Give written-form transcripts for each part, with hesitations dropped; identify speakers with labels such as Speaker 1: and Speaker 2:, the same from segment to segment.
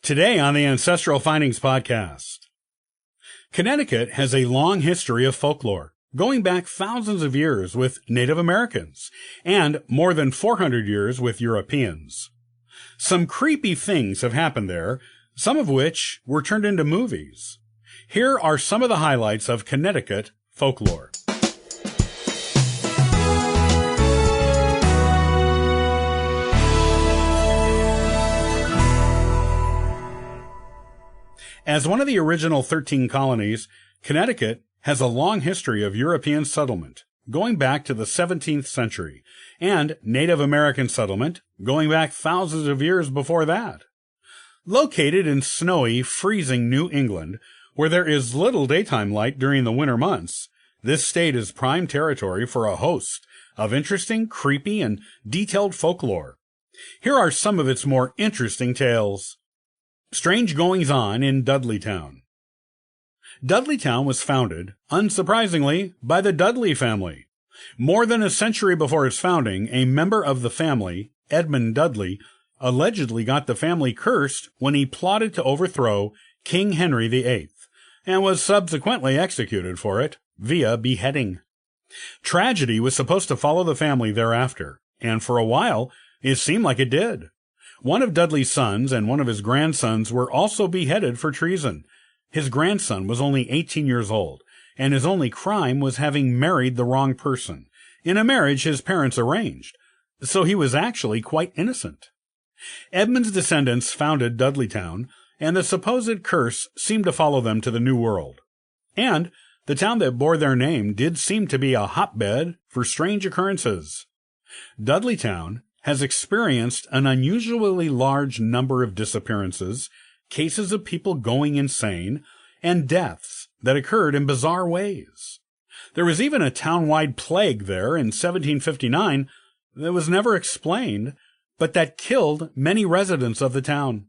Speaker 1: Today on the Ancestral Findings podcast, Connecticut has a long history of folklore, going back thousands of years with Native Americans and more than 400 years with Europeans. Some creepy things have happened there, some of which were turned into movies. Here are some of the highlights of Connecticut folklore. As one of the original 13 colonies, Connecticut has a long history of European settlement, going back to the 17th century, and Native American settlement, going back thousands of years before that. Located in snowy, freezing New England, where there is little daytime light during the winter months, this state is prime territory for a host of interesting, creepy, and detailed folklore. Here are some of its more interesting tales. Strange goings-on in Dudleytown. Dudleytown was founded, unsurprisingly, by the Dudley family. More than a century before its founding, a member of the family, Edmund Dudley, allegedly got the family cursed when he plotted to overthrow King Henry VIII, and was subsequently executed for it via beheading. Tragedy was supposed to follow the family thereafter, and for a while, it seemed like it did. One of Dudley's sons and one of his grandsons were also beheaded for treason. His grandson was only 18 years old, and his only crime was having married the wrong person, in a marriage his parents arranged, so he was actually quite innocent. Edmund's descendants founded Dudleytown, and the supposed curse seemed to follow them to the New World. And the town that bore their name did seem to be a hotbed for strange occurrences. Dudleytown has experienced an unusually large number of disappearances, cases of people going insane, and deaths that occurred in bizarre ways. There was even a town-wide plague there in 1759 that was never explained, but that killed many residents of the town.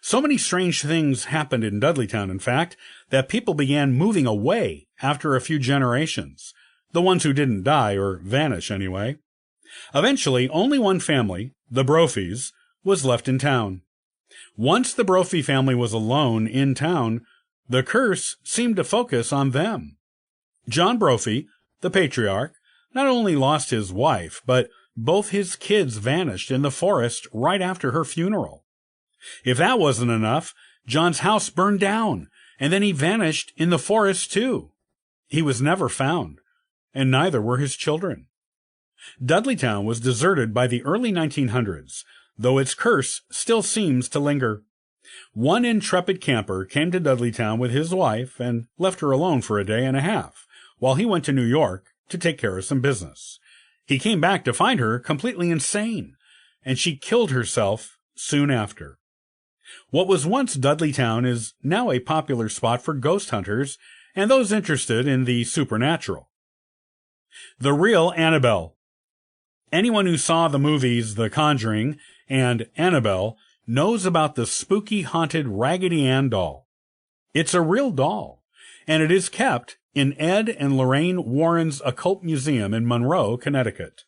Speaker 1: So many strange things happened in Dudleytown, in fact, that people began moving away after a few generations, the ones who didn't die, or vanish anyway. Eventually, only one family, the Brophies, was left in town. Once the Brophy family was alone in town, the curse seemed to focus on them. John Brophy, the patriarch, not only lost his wife, but both his kids vanished in the forest right after her funeral. If that wasn't enough, John's house burned down, and then he vanished in the forest too. He was never found, and neither were his children. Dudleytown was deserted by the early 1900s, though its curse still seems to linger. One intrepid camper came to Dudleytown with his wife and left her alone for a day and a half, while he went to New York to take care of some business. He came back to find her completely insane, and she killed herself soon after. What was once Dudleytown is now a popular spot for ghost hunters and those interested in the supernatural. The real Annabelle. Anyone who saw the movies The Conjuring and Annabelle knows about the spooky haunted Raggedy Ann doll. It's a real doll, and it is kept in Ed and Lorraine Warren's Occult Museum in Monroe, Connecticut.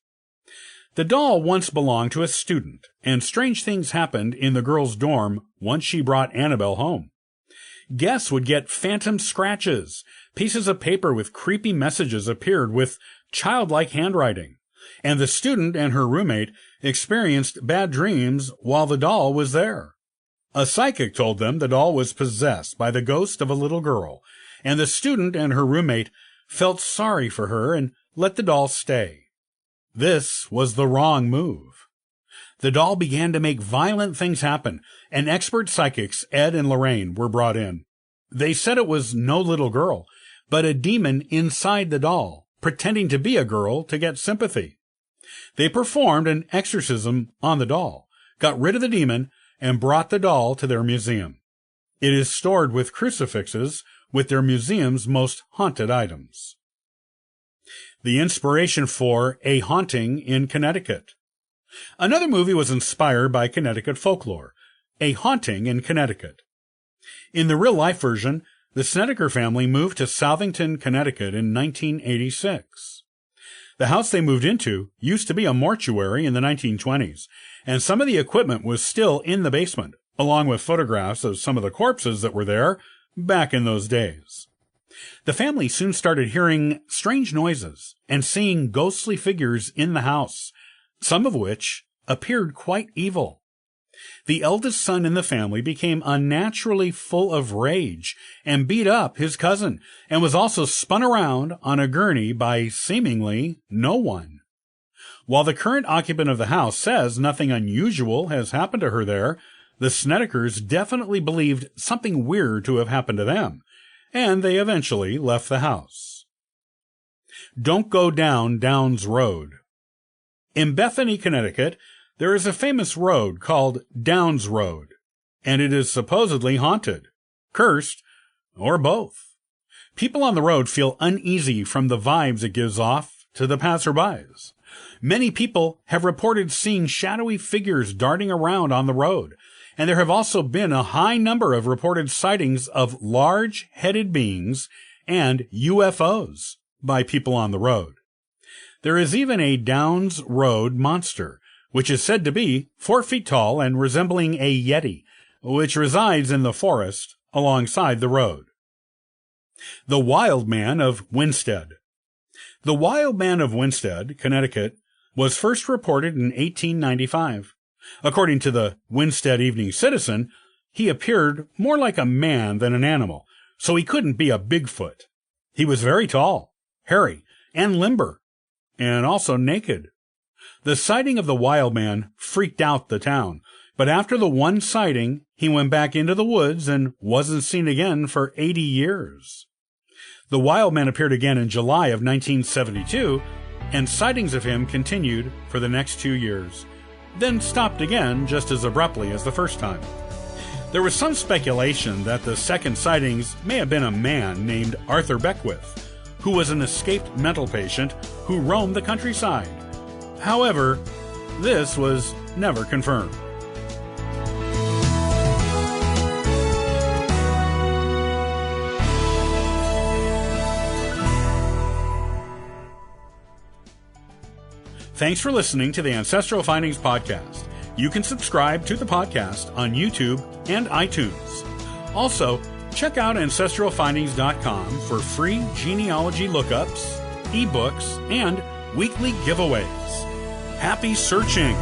Speaker 1: The doll once belonged to a student, and strange things happened in the girl's dorm once she brought Annabelle home. Guests would get phantom scratches. Pieces of paper with creepy messages appeared with childlike handwriting, and the student and her roommate experienced bad dreams while the doll was there. A psychic told them the doll was possessed by the ghost of a little girl, and the student and her roommate felt sorry for her and let the doll stay. This was the wrong move. The doll began to make violent things happen, and expert psychics Ed and Lorraine were brought in. They said it was no little girl, but a demon inside the doll, pretending to be a girl to get sympathy. They performed an exorcism on the doll, got rid of the demon, and brought the doll to their museum. It is stored with crucifixes, with their museum's most haunted items. The inspiration for A Haunting in Connecticut. Another movie was inspired by Connecticut folklore, A Haunting in Connecticut. In the real-life version, the Snedeker family moved to Southington, Connecticut in 1986. The house they moved into used to be a mortuary in the 1920s, and some of the equipment was still in the basement, along with photographs of some of the corpses that were there back in those days. The family soon started hearing strange noises and seeing ghostly figures in the house, some of which appeared quite evil. The eldest son in the family became unnaturally full of rage and beat up his cousin, and was also spun around on a gurney by seemingly no one. While the current occupant of the house says nothing unusual has happened to her there, the Snedekers definitely believed something weird to have happened to them, and they eventually left the house. Don't go down Downs Road. In Bethany, Connecticut, there is a famous road called Downs Road, and it is supposedly haunted, cursed, or both. People on the road feel uneasy from the vibes it gives off to the passerbys. Many people have reported seeing shadowy figures darting around on the road, and there have also been a high number of reported sightings of large-headed beings and UFOs by people on the road. There is even a Downs Road monster, which is said to be 4 feet tall and resembling a Yeti, which resides in the forest alongside the road. The Wild Man of Winsted. The Wild Man of Winsted, Connecticut, was first reported in 1895. According to the Winsted Evening Citizen, he appeared more like a man than an animal, so he couldn't be a Bigfoot. He was very tall, hairy, and limber, and also naked. The sighting of the Wild Man freaked out the town, but after the one sighting, he went back into the woods and wasn't seen again for 80 years. The Wild Man appeared again in July of 1972, and sightings of him continued for the next 2 years, then stopped again just as abruptly as the first time. There was some speculation that the second sightings may have been a man named Arthur Beckwith, who was an escaped mental patient who roamed the countryside. However, this was never confirmed. Thanks for listening to the Ancestral Findings Podcast. You can subscribe to the podcast on YouTube and iTunes. Also, check out ancestralfindings.com for free genealogy lookups, ebooks, and weekly giveaways. Happy searching!